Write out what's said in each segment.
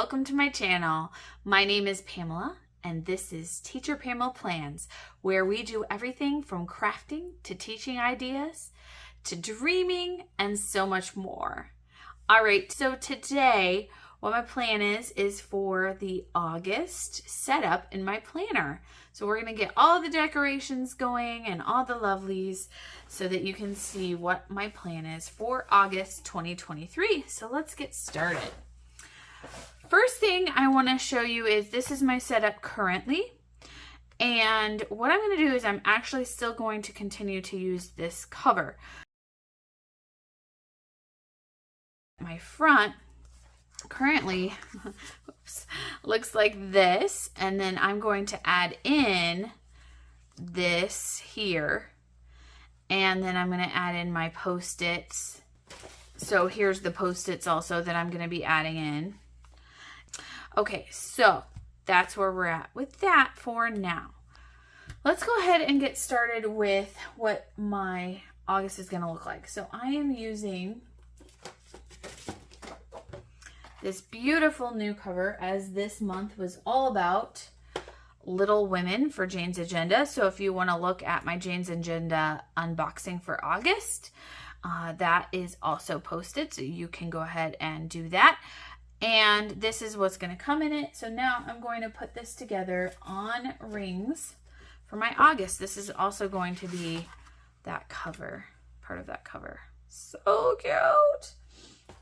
welcome to my channel. My name is Pamela and this is Teacher Pamela Plans, where we do everything from crafting to teaching ideas to dreaming and so much more. All right, so today what my plan is for the August setup in my planner. So we're gonna get all the decorations going and all the lovelies so that you can see what my plan is for August 2023. So let's get started. First thing I wanna show you is this is my setup currently. And what I'm gonna do is I'm actually still going to continue to use this cover. My front currently looks like this, and then I'm going to add in this here, and then I'm going to add in my post-its. So here's the post-its also that I'm going to be adding in. Okay, so that's where we're at with that for now. Let's go ahead and get started with what my August is going to look like. So I am using this beautiful new cover, as this month was all about Little Women for Jane's Agenda. So if you want to look at my Jane's Agenda unboxing for August, that is also posted, so you can go ahead and do that. And this is what's going to come in it. So now I'm going to put this together on rings for my August. This is also going to be that cover, part of that cover. So cute.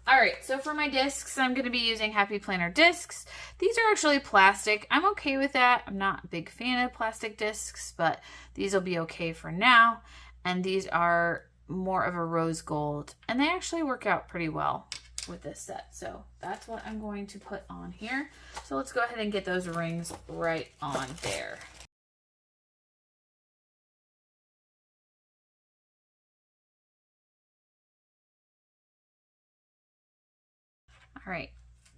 All right, so for my discs, I'm going to be using Happy Planner discs. These are actually plastic. I'm okay with that. I'm not a big fan of plastic discs, but these will be okay for now. And these are more of a rose gold, and they actually work out pretty well with this set. So that's what I'm going to put on here. So let's go ahead and get those rings right on there. All right,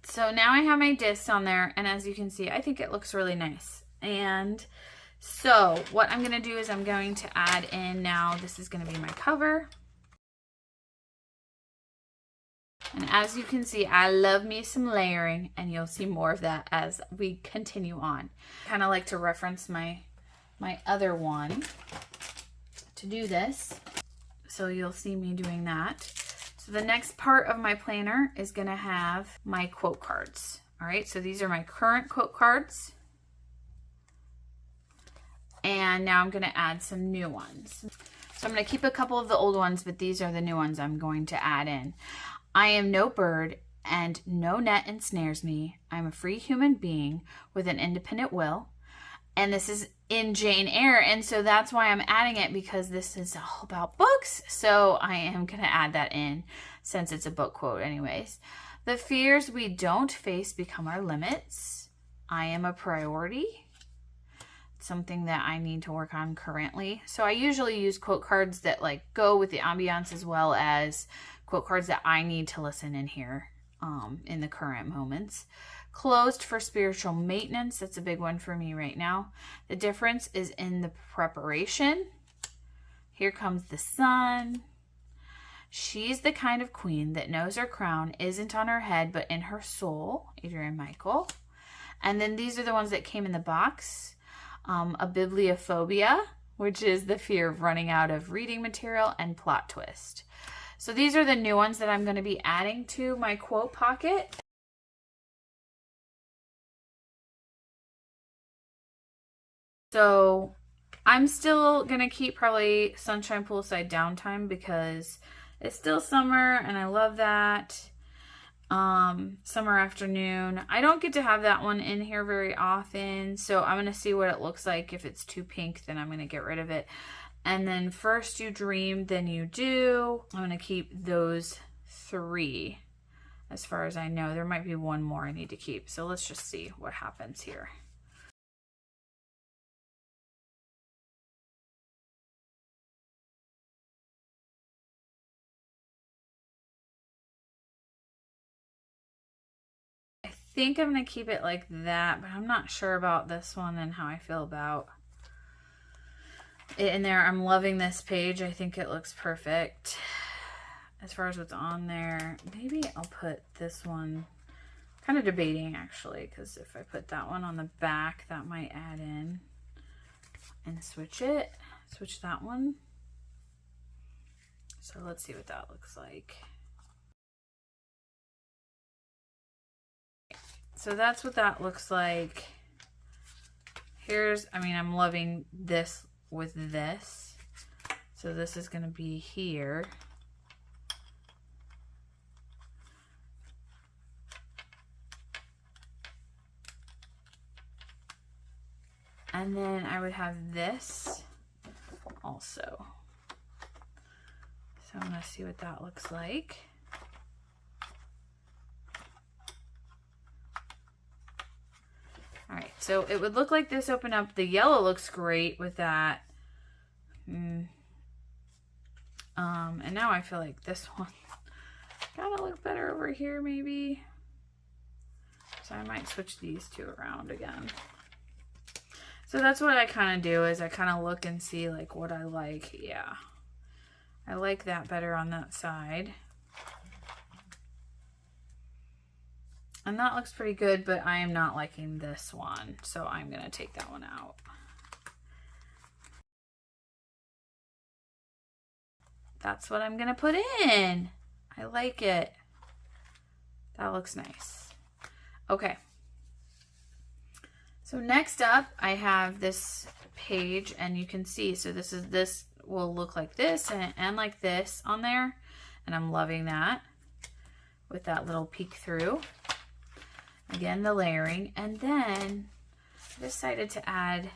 so now I have my discs on there, and as you can see, I think it looks really nice. And so what I'm gonna do is I'm going to add in now, this is gonna be my cover. And as you can see, I love me some layering, and you'll see more of that as we continue on. Kind of like to reference my other one to do this. So you'll see me doing that. So the next part of my planner is going to have my quote cards. All right, so these are my current quote cards. And now I'm going to add some new ones. So I'm going to keep a couple of the old ones, but these are the new ones I'm going to add in. I am no bird, and no net ensnares me. I'm a free human being with an independent will. And this is in Jane Eyre, and so that's why I'm adding it, because this is all about books. So I am going to add that in since it's a book quote anyways. The fears we don't face become our limits. I am a priority. It's something that I need to work on currently. So I usually use quote cards that like go with the ambiance, as well as quote cards that I need to listen in here in the current moments. Closed for spiritual maintenance. That's a big one for me right now. The difference is in the preparation. Here comes the sun. She's the kind of queen that knows her crown isn't on her head, but in her soul. Adrian Michael. And then these are the ones that came in the box. A bibliophobia, which is the fear of running out of reading material, and plot twist. So these are the new ones that I'm going to be adding to my quote pocket. So I'm still going to keep probably Sunshine Poolside Downtime, because it's still summer and I love that. Summer Afternoon. I don't get to have that one in here very often, so I'm going to see what it looks like. If it's too pink, then I'm going to get rid of it. And then First You Dream, Then You Do. I'm going to keep those three as far as I know. There might be one more I need to keep, so let's just see what happens here. I think I'm going to keep it like that, but I'm not sure about this one and how I feel about it in there. I'm loving this page. I think it looks perfect as far as what's on there. Maybe I'll put this one Kind of debating actually, because if I put that one on the back, that might add in, and switch that one. So let's see what that looks like. So that's what that looks like. I mean, I'm loving this with this. So this is going to be here. And then I would have this also. So I'm going to see what that looks like. All right, so it would look like this open up. The yellow looks great with that. And now I feel like this one gotta look better over here maybe. So I might switch these two around again. So that's what I kind of do, is I kind of look and see like what I like. Yeah, I like that better on that side. And that looks pretty good, but I am not liking this one. So I'm going to take that one out. That's what I'm going to put in. I like it. That looks nice. Okay. So next up, I have this page, and you can see, so this will look like this and like this on there. And I'm loving that with that little peek through. Again, the layering. And then I decided to add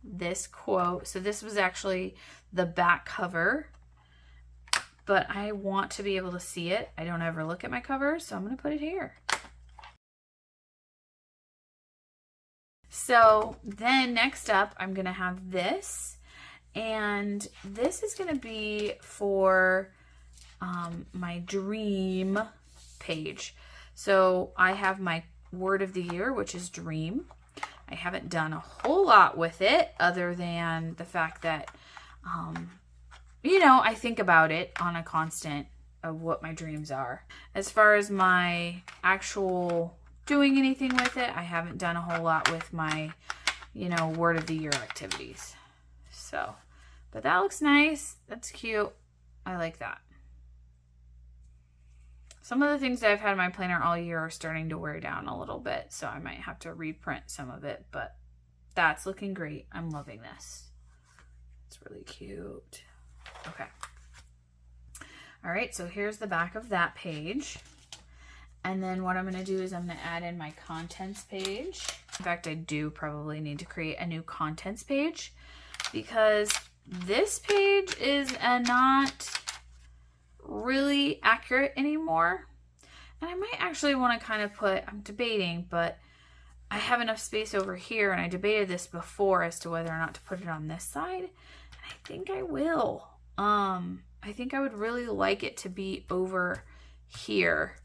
this quote. So this was actually the back cover, but I want to be able to see it. I don't ever look at my covers, so I'm going to put it here. So then next up, I'm going to have this, and this is going to be for my dream page. So I have my word of the year, which is dream. I haven't done a whole lot with it other than the fact that, you know, I think about it on a constant of what my dreams are. As far as my actual doing anything with it, I haven't done a whole lot with my, you know, word of the year activities. So, but that looks nice. That's cute. I like that. Some of the things that I've had in my planner all year are starting to wear down a little bit, so I might have to reprint some of it, but that's looking great. I'm loving this. It's really cute. Okay. All right, so here's the back of that page. And then what I'm going to do is I'm going to add in my contents page. In fact, I do probably need to create a new contents page because this page is not really accurate anymore. And I might actually want to kind of put, I'm debating, but I have enough space over here, and I debated this before as to whether or not to put it on this side. And I think I will. I think I would really like it to be over here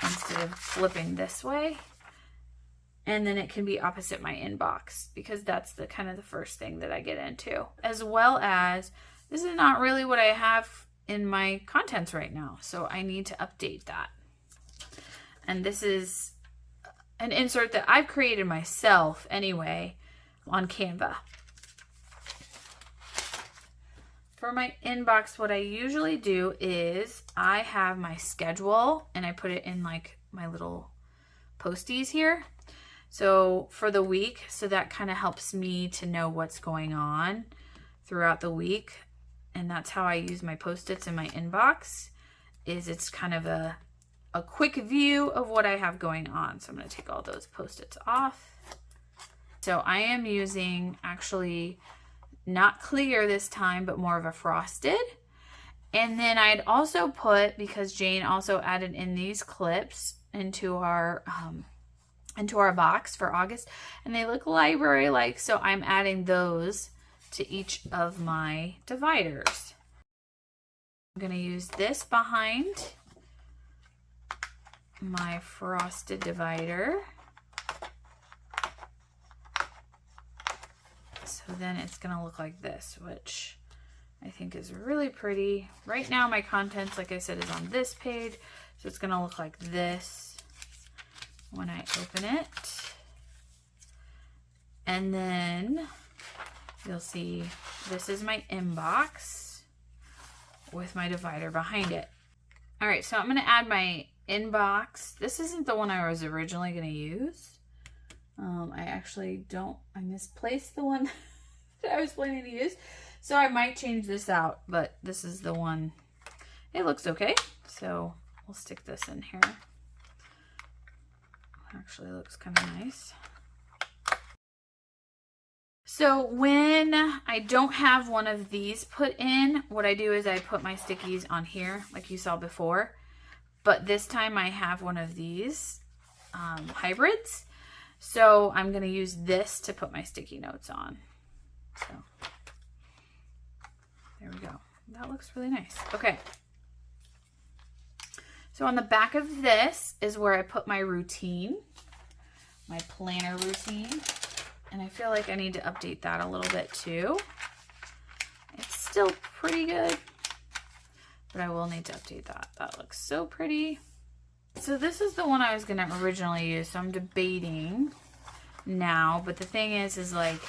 instead of flipping this way. And then it can be opposite my inbox, because that's the kind of the first thing that I get into. As well as, this is not really what I have in my contents right now, so I need to update that. And this is an insert that I've created myself anyway on Canva. For my inbox, what I usually do is I have my schedule and I put it in like my little posties here. So for the week, so that kind of helps me to know what's going on throughout the week. And that's how I use my Post-its in my inbox, is it's kind of a quick view of what I have going on. So I'm going to take all those Post-its off. So I am using actually not clear this time, but more of a frosted. And then I'd also put, because Jane also added in these clips into our box for August, and they look library-like, so I'm adding those to each of my dividers. I'm going to use this behind my frosted divider. So then it's going to look like this, which I think is really pretty. Right now my contents, like I said, is on this page, so it's going to look like this. when I open it. And then you'll see this is my inbox with my divider behind it. All right, so I'm going to add my inbox. This isn't the one I was originally going to use. I actually don't, I misplaced the one that I was planning to use. So I might change this out, but this is the one. It looks okay. So we'll stick this in here. Actually looks kind of nice. So when I don't have one of these put in, what I do is I put my stickies on here like you saw before. But this time I have one of these hybrids. So I'm going to use this to put my sticky notes on. So there we go. That looks really nice. Okay. So on the back of this is where I put my routine, my planner routine. And I feel like I need to update that a little bit too. It's still pretty good, but I will need to update that. That looks so pretty. So this is the one I was going to originally use. So I'm debating now, but the thing is like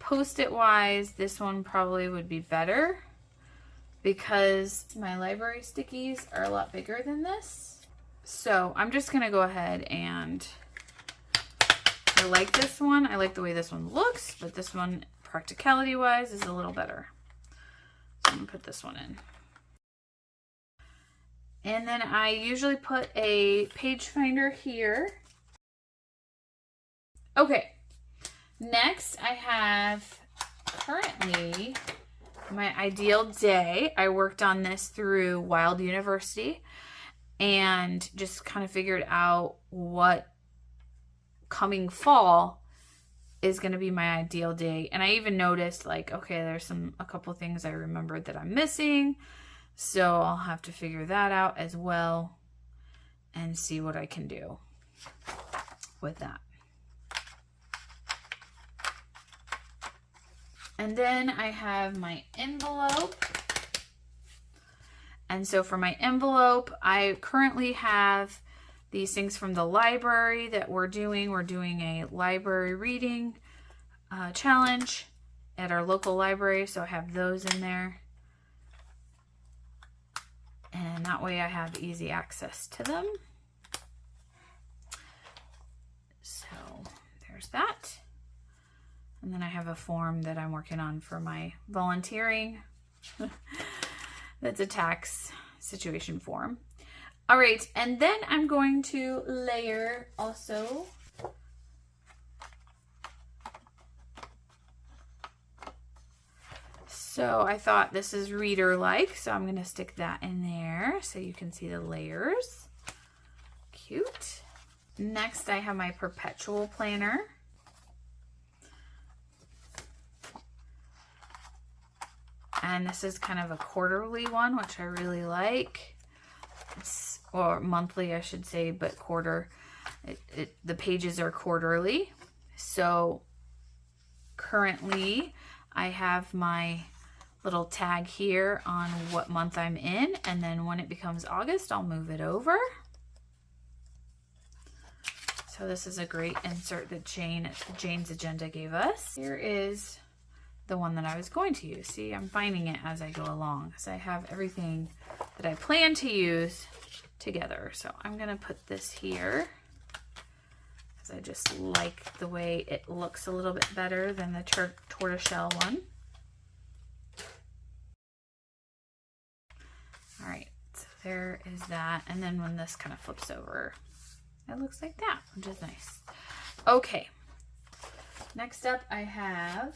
Post-it wise, this one probably would be better because my library stickies are a lot bigger than this. So I'm just going to go ahead and I like this one. I like the way this one looks, but this one, practicality wise, is a little better. So I'm going to put this one in. And then I usually put a page finder here. Okay. Next, I have currently my ideal day. I worked on this through Wild University and just kind of figured out what coming fall is going to be my ideal day. And I even noticed like, okay, there's a couple things I remembered that I'm missing. So I'll have to figure that out as well and see what I can do with that. And then I have my envelope. And so for my envelope, I currently have these things from the library that we're doing. We're doing a library reading challenge at our local library. So I have those in there. And that way I have easy access to them. So there's that. And then I have a form that I'm working on for my volunteering. That's a tax situation form. All right, and then I'm going to layer also. So I thought this is reader-like, so I'm going to stick that in there so you can see the layers. Cute. Next, I have my perpetual planner. And this is kind of a quarterly one, which I really like. Or monthly, I should say, but quarter. The pages are quarterly. So currently, I have my little tag here on what month I'm in. And then when it becomes August, I'll move it over. So this is a great insert that Jane's Agenda gave us. Here is the one that I was going to use. See, I'm finding it as I go along. So I have everything that I plan to use together. So I'm going to put this here because I just like the way it looks a little bit better than the tortoiseshell one. All right, so there is that. And then when this kind of flips over, it looks like that, which is nice. Okay, next up I have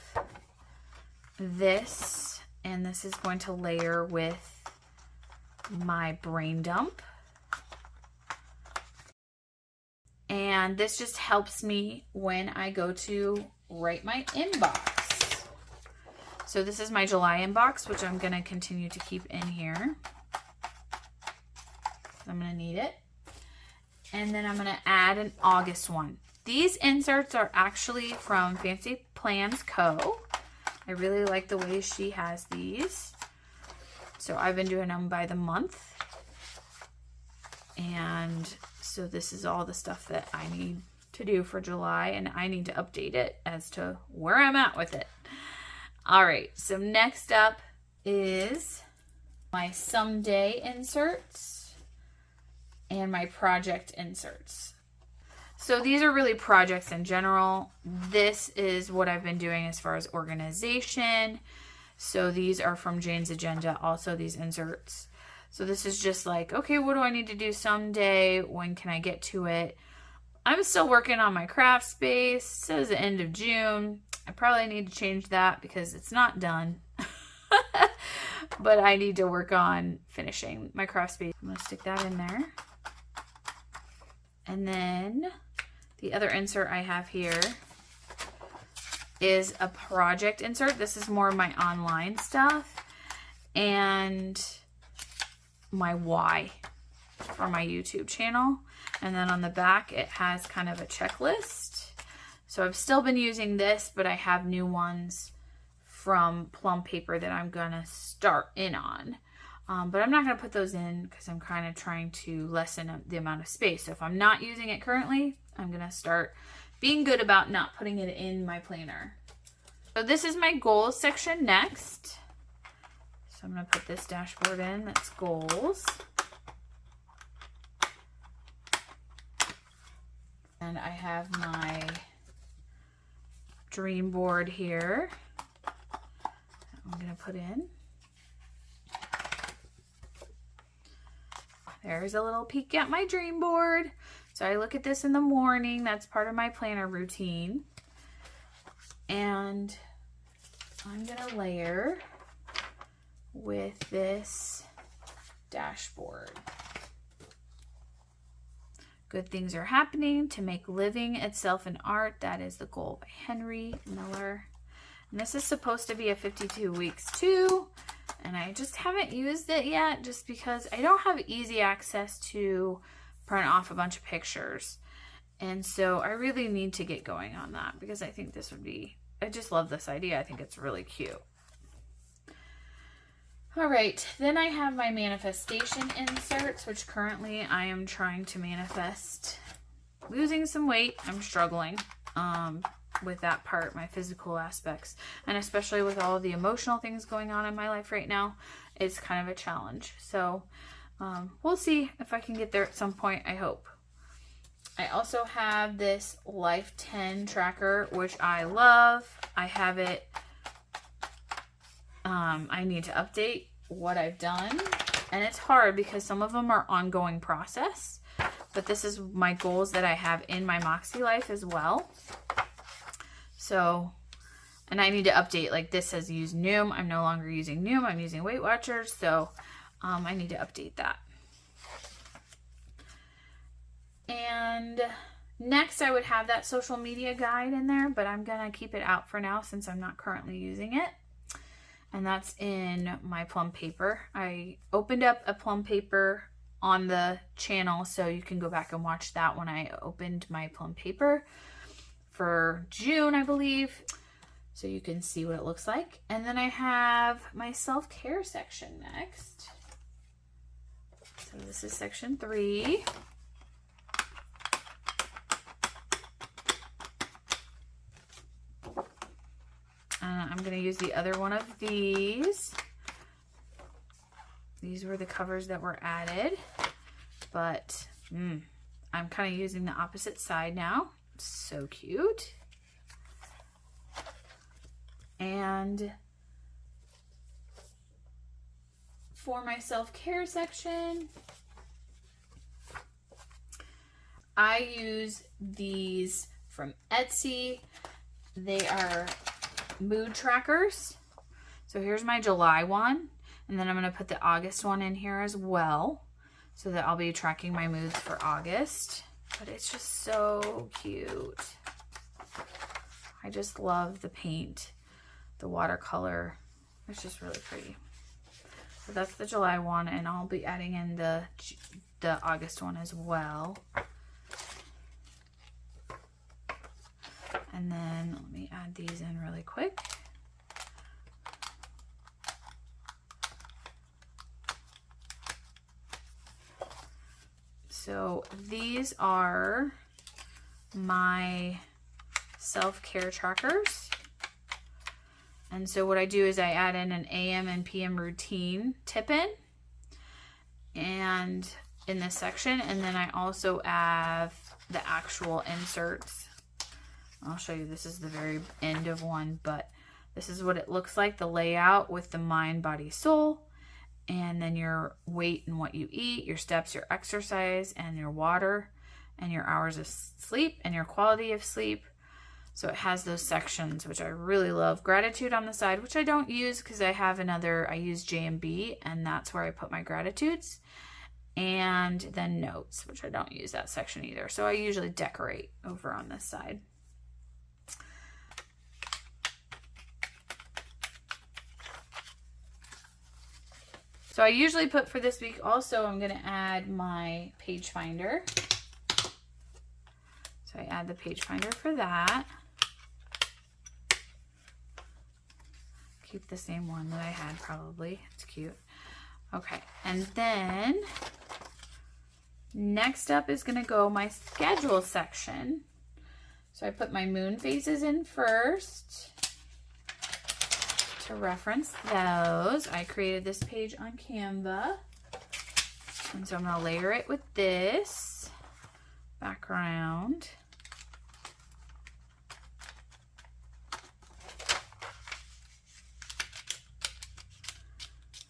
this, and this is going to layer with my brain dump. And this just helps me when I go to write my inbox. So this is my July inbox, which I'm going to continue to keep in here. I'm going to need it. And then I'm going to add an August one. These inserts are actually from Fancy Plans Co. I really like the way she has these. So I've been doing them by the month. And so this is all the stuff that I need to do for July, and I need to update it as to where I'm at with it. All right, so next up is my someday inserts and my project inserts. So these are really projects in general. This is what I've been doing as far as organization. So these are from Jane's Agenda, also these inserts. So this is just like, okay, what do I need to do someday? When can I get to it? I'm still working on my craft space. It says the end of June. I probably need to change that because it's not done. But I need to work on finishing my craft space. I'm going to stick that in there. And then the other insert I have here is a project insert. This is more of my online stuff and my why for my YouTube channel. And then on the back, it has kind of a checklist. So I've still been using this, but I have new ones from Plum Paper that I'm gonna start in on. But I'm not gonna put those in because I'm kind of trying to lessen the amount of space. So if I'm not using it currently, I'm gonna start being good about not putting it in my planner. So this is my goals section next. So I'm gonna put this dashboard in, that's goals. And I have my dream board here. I'm gonna put in. There's a little peek at my dream board. So I look at this in the morning. That's part of my planner routine. And I'm gonna layer with this dashboard. Good things are happening to make living itself an art. That is the goal by Henry Miller. And this is supposed to be a 52 weeks too. And I just haven't used it yet just because I don't have easy access to print off a bunch of pictures. And so I really need to get going on that because I think this would be, I just love this idea. I think it's really cute. All right, then I have my manifestation inserts, which currently I am trying to manifest losing some weight. I'm struggling with that part, my physical aspects, and especially with all of the emotional things going on in my life right now, it's kind of a challenge. So we'll see if I can get there at some point, I hope. I also have this Life 10 tracker, which I love. I have it, I need to update what I've done, and it's hard because some of them are ongoing process, but this is my goals that I have in my Moxie life as well. So, and I need to update, like this says use Noom. I'm no longer using Noom. I'm using Weight Watchers. So I need to update that. And next I would have that social media guide in there, but I'm going to keep it out for now since I'm not currently using it. And that's in my Plum Paper. I opened up a Plum Paper on the channel, so you can go back and watch that when I opened my Plum Paper for June, I believe. So you can see what it looks like. And then I have my self-care section next. So this is section 3. I'm going to use the other one of these. These were the covers that were added, but I'm kind of using the opposite side now. So cute. And for my self-care section, I use these from Etsy. They are mood trackers. So here's my July one, and then I'm going to put the August one in here as well, so that I'll be tracking my moods for August. But it's just so cute. I just love the paint, the watercolor. It's just really pretty. So that's the July one, and I'll be adding in the August one as well. And then let me add these in really quick. So these are my self-care trackers. And so what I do is I add in an AM and PM routine tip in and in this section, and then I also have the actual inserts. I'll show you, this is the very end of one, but this is what it looks like, the layout with the mind, body, soul, and then your weight and what you eat, your steps, your exercise, and your water, and your hours of sleep, and your quality of sleep. So it has those sections, which I really love. Gratitude on the side, which I don't use because I have another, I use J&B, and that's where I put my gratitudes. And then notes, which I don't use that section either. So I usually decorate over on this side. So I usually put for this week also, I'm going to add my page finder. So I add the page finder for that. Keep the same one that I had probably. It's cute. Okay, and then next up is going to go my schedule section. So I put my moon phases in first to reference those. I created this page on Canva. And so I'm going to layer it with this background.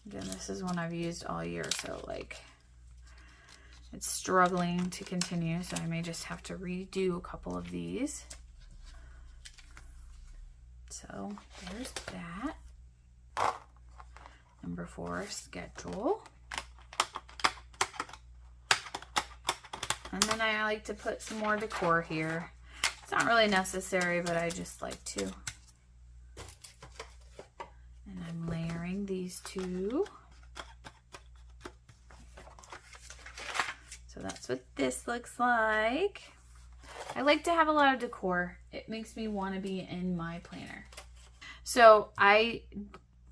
Again, this is one I've used all year, so like it's struggling to continue, so I may just have to redo a couple of these. So there's that. Number 4, schedule. And then I like to put some more decor here. It's not really necessary, but I just like to. And I'm layering these two. So that's what this looks like. I like to have a lot of decor. It makes me want to be in my planner. So I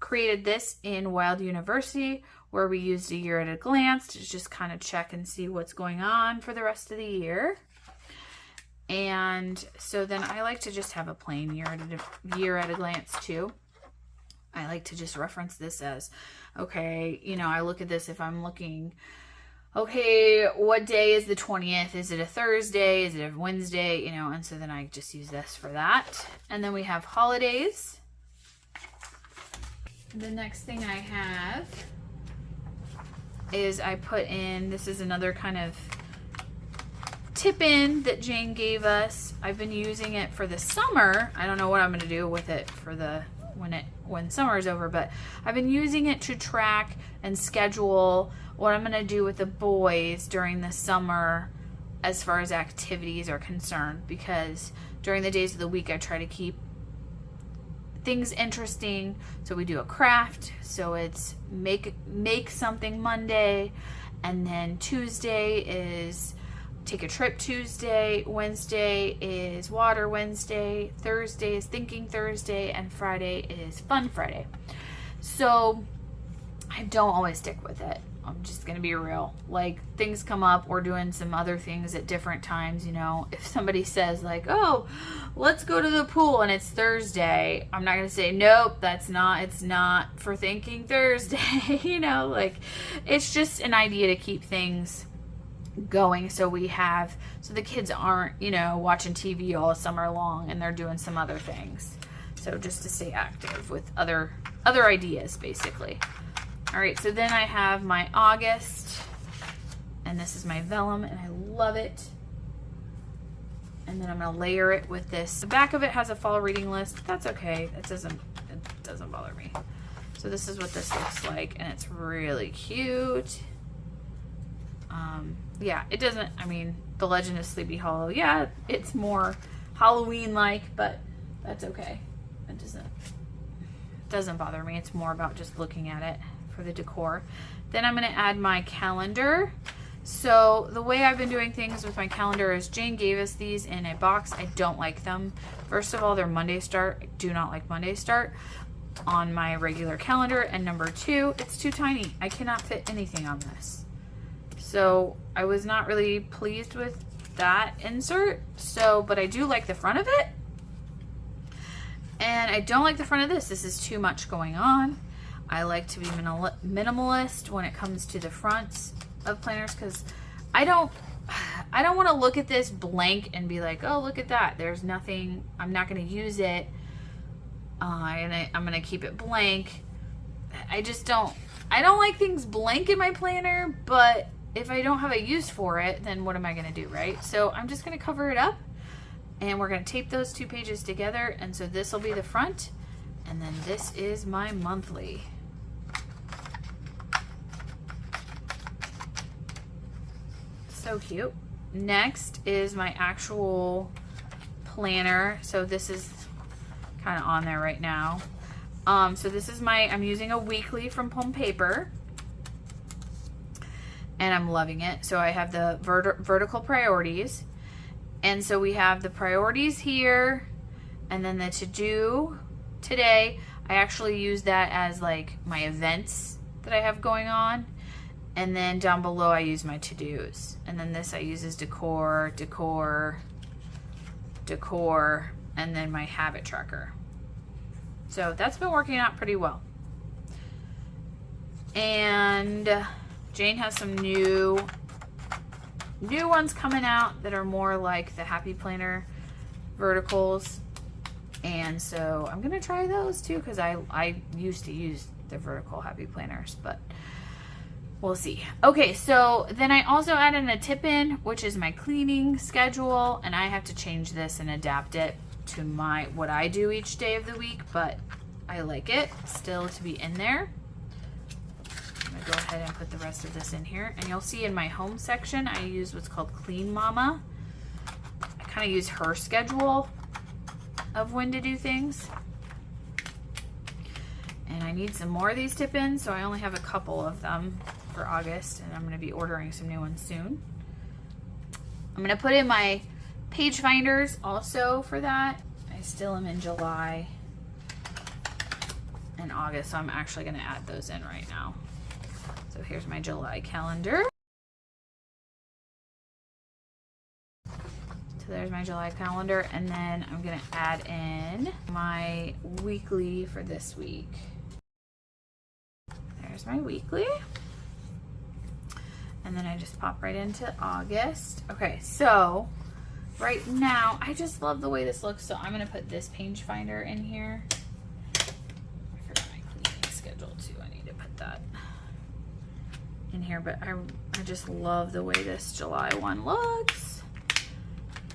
created this in Wild University, where we used a year at a glance to just kind of check and see what's going on for the rest of the year. And so then I like to just have a plain year at a glance too. I like to just reference this as, okay, you know, I look at this if I'm looking, okay, what day is the 20th? Is it a Thursday? Is it a Wednesday? You know, and so then I just use this for that. And then we have holidays. The next thing I have is I put in, this is another kind of tip in that Jane gave us. I've been using it for the summer. I don't know what I'm going to do with it for the when summer is over, but I've been using it to track and schedule what I'm going to do with the boys during the summer as far as activities are concerned, because during the days of the week I try to keep things interesting. So we do a craft, so it's make something Monday, and then Tuesday is take a trip Tuesday, Wednesday is water Wednesday, Thursday is thinking Thursday, and Friday is fun Friday. So I don't always stick with it. I'm just gonna be real. Like, things come up, we're doing some other things at different times, you know. If somebody says like, oh, let's go to the pool and it's Thursday, I'm not gonna say, nope, it's not for thinking Thursday. You know, like, it's just an idea to keep things going, so the kids aren't, you know, watching TV all summer long and they're doing some other things. So just to stay active with other ideas, basically. All right, so then I have my August, and this is my vellum, and I love it. And then I'm gonna layer it with this. The back of it has a fall reading list. That's okay. It doesn't bother me. So this is what this looks like, and it's really cute. Yeah, it doesn't, I mean, The Legend of Sleepy Hollow, yeah, it's more Halloween-like, but that's okay. It doesn't bother me. It's more about just looking at it for the decor. Then I'm going to add my calendar. So the way I've been doing things with my calendar is Jane gave us these in a box. I don't like them. First of all, they're Monday start. I do not like Monday start on my regular calendar. And number 2, it's too tiny. I cannot fit anything on this. So I was not really pleased with that insert. But I do like the front of it. And I don't like the front of this. This is too much going on. I like to be minimalist when it comes to the fronts of planners, because I don't want to look at this blank and be like, oh, look at that. There's nothing. I'm not going to use it. And I'm going to keep it blank. I don't like things blank in my planner, but if I don't have a use for it, then what am I going to do, right? So I'm just going to cover it up, and we're going to tape those 2 pages together. And so this will be the front, and then this is my monthly. So cute. Next is my actual planner. So this is kind of on there right now. So this is I'm using a weekly from Plum Paper, and I'm loving it. So I have the vertical priorities, and so we have the priorities here, and then the to-do today. I actually use that as like my events that I have going on. And then down below I use my to-dos. And then this I use as decor, and then my habit tracker. So that's been working out pretty well. And Jane has some new ones coming out that are more like the Happy Planner verticals. And so I'm gonna try those too, because I used to use the vertical Happy Planners, but we'll see. Okay, so then I also added a tip-in, which is my cleaning schedule, and I have to change this and adapt it to what I do each day of the week, but I like it still to be in there. I'm gonna go ahead and put the rest of this in here, and you'll see in my home section I use what's called Clean Mama. I kind of use her schedule of when to do things. And I need some more of these tip-ins, so I only have a couple of them for August, and I'm going to be ordering some new ones soon. I'm going to put in my page finders also for that. I still am in July and August, so I'm actually going to add those in right now. So here's my July calendar. So there's my July calendar, and then I'm going to add in my weekly for this week. There's my weekly. And then I just pop right into August. Okay, so right now, I just love the way this looks, so I'm gonna put this page finder in here. I forgot my cleaning schedule too. I need to put that in here, but I just love the way this July one looks.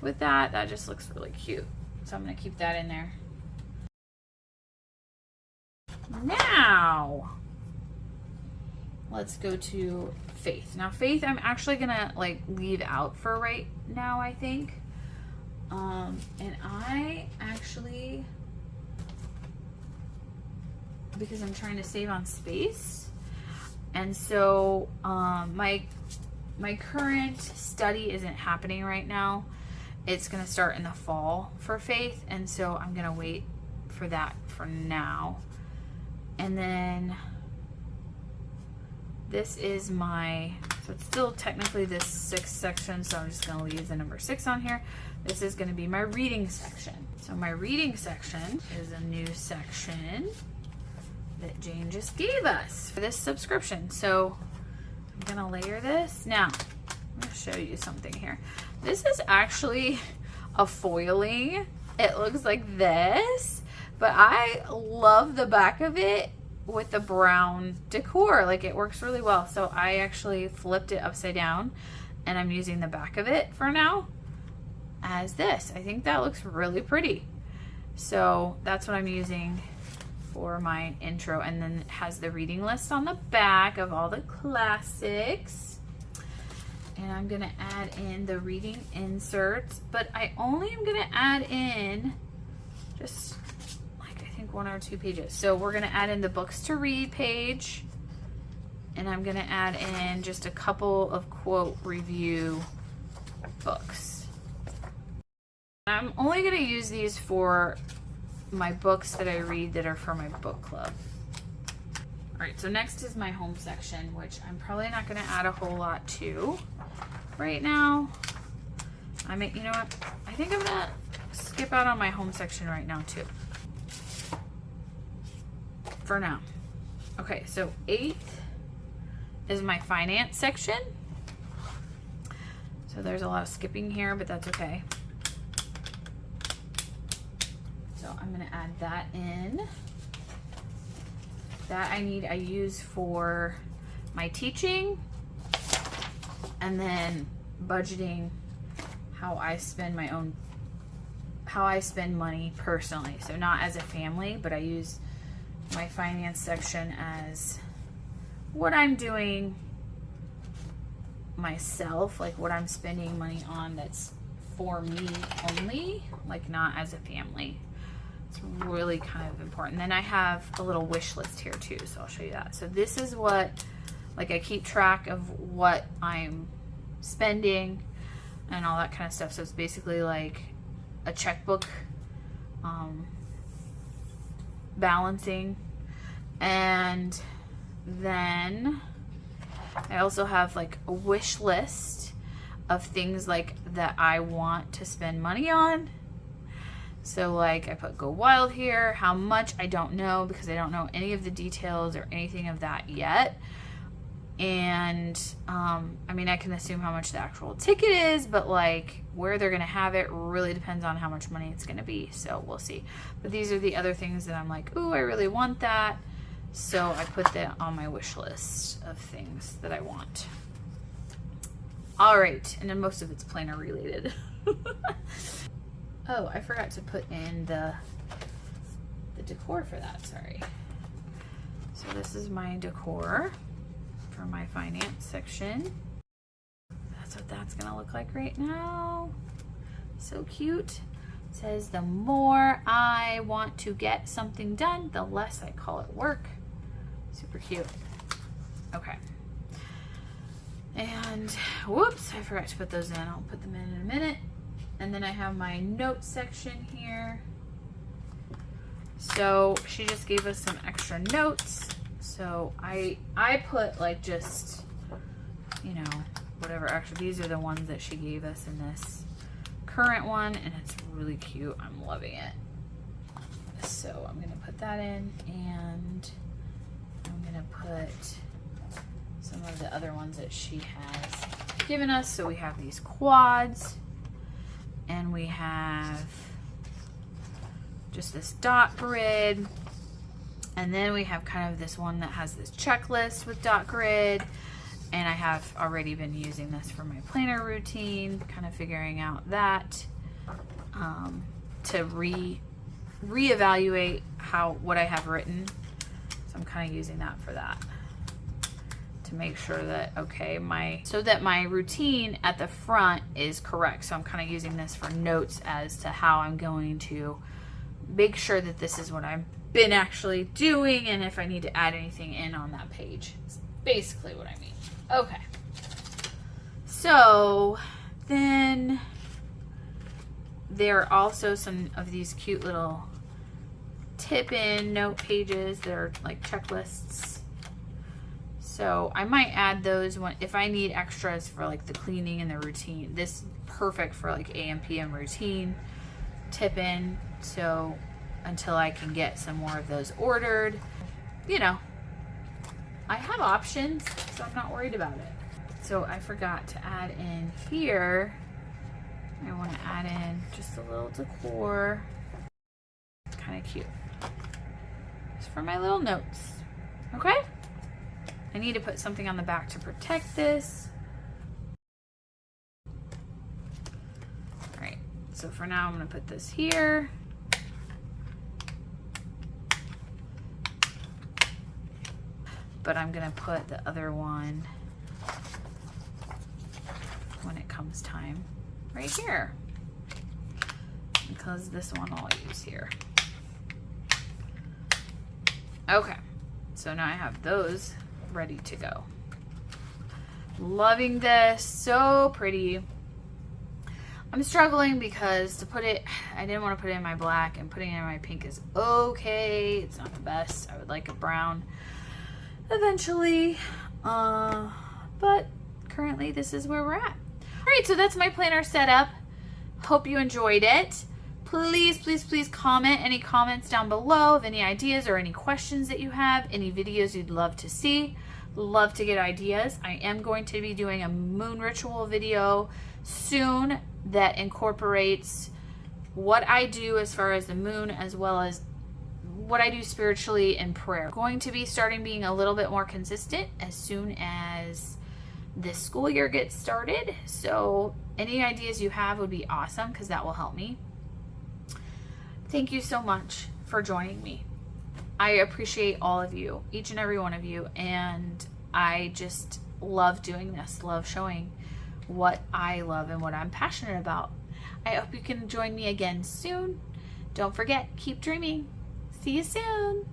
With that just looks really cute. So I'm gonna keep that in there. Now, let's go to Faith. Now Faith, I'm actually gonna like leave out for right now, I think. And I actually, because I'm trying to save on space, and so my current study isn't happening right now. It's gonna start in the fall for Faith, and so I'm gonna wait for that for now. And then this is so it's still technically this 6th section, so I'm just gonna leave the number 6 on here. This is gonna be my reading section. So my reading section is a new section that Jane just gave us for this subscription. So I'm gonna layer this. Now, I'm gonna show you something here. This is actually a foiling. It looks like this, but I love the back of it with the brown decor. Like, it works really well. So I actually flipped it upside down, and I'm using the back of it for now as this. I think that looks really pretty. So that's what I'm using for my intro. And then it has the reading list on the back of all the classics. And I'm gonna add in the reading inserts, but I only am gonna add in just 1 or 2 pages. So we're going to add in the books to read page, and I'm going to add in just a couple of quote review books. I'm only going to use these for my books that I read that are for my book club. All right, so next is my home section, which I'm probably not gonna add a whole lot to right now. You know what? I think I'm gonna skip out on my home section right now too. For now. Okay, so 8th is my finance section. So there's a lot of skipping here, but that's okay. So I'm gonna add that in. That I use for my teaching, and then budgeting how I spend money personally. So not as a family, but I use my finance section as what I'm doing myself, like what I'm spending money on that's for me only, like not as a family. It's really kind of important. Then I have a little wish list here too, so I'll show you that. So this is what, like I keep track of what I'm spending and all that kind of stuff. So it's basically like a checkbook, balancing. And then I also have like a wish list of things like that I want to spend money on. So like I put go wild here. How much, I don't know, because I don't know any of the details or anything of that yet. And I mean, I can assume how much the actual ticket is, but like where they're gonna have it really depends on how much money it's gonna be. So we'll see. But these are the other things that I'm like, ooh, I really want that. So I put that on my wish list of things that I want. All right, and then most of it's planner related. Oh, I forgot to put in the decor for that, sorry. So this is my decor for my finance section. That's what that's gonna look like right now. So cute. It says the more I want to get something done, the less I call it work. Super cute. Okay. And whoops, I forgot to put those in. I'll put them in a minute. And then I have my notes section here. So she just gave us some extra notes. So I put like just, you know, whatever extra. These are the ones that she gave us in this current one, and it's really cute. I'm loving it. So I'm gonna put that in, and I'm gonna put some of the other ones that she has given us. So we have these quads, and we have just this dot grid, and then we have kind of this one that has this checklist with dot grid, and I have already been using this for my planner routine, kind of figuring out that to reevaluate what I have written. So I'm kind of using that for that, to make sure that, okay, so that my routine at the front is correct. So I'm kind of using this for notes as to how I'm going to make sure that this is what I've been actually doing, and if I need to add anything in on that page. It's basically what I mean. Okay. So then there are also some of these cute little tip-in note pages. They're like checklists. So I might add those if I need extras for like the cleaning and the routine. This is perfect for like AM PM routine tip in. So until I can get some more of those ordered, you know, I have options, so I'm not worried about it. So I forgot to add in here, I want to add in just a little decor. It's kind of cute. It's for my little notes. Okay? I need to put something on the back to protect this. All right, so for now I'm going to put this here. But I'm going to put the other one when it comes time right here, because this one I'll use here. Okay, so now I have those ready to go. Loving this, so pretty. I'm struggling because to put it, I didn't want to put it in my black, and putting it in my pink is okay. It's not the best. I would like a brown. eventually. But currently this is where we're at. All right, so that's my planner setup. Hope you enjoyed it. Please, please, please comment any comments down below of any ideas or any questions that you have, any videos you'd love to see. Love to get ideas. I am going to be doing a moon ritual video soon that incorporates what I do as far as the moon, as well as what I do spiritually in prayer. I'm going to be starting being a little bit more consistent as soon as this school year gets started. So any ideas you have would be awesome, because that will help me. Thank you so much for joining me. I appreciate all of you, each and every one of you, and I just love doing this, love showing what I love and what I'm passionate about. I hope you can join me again soon. Don't forget, keep dreaming. See you soon.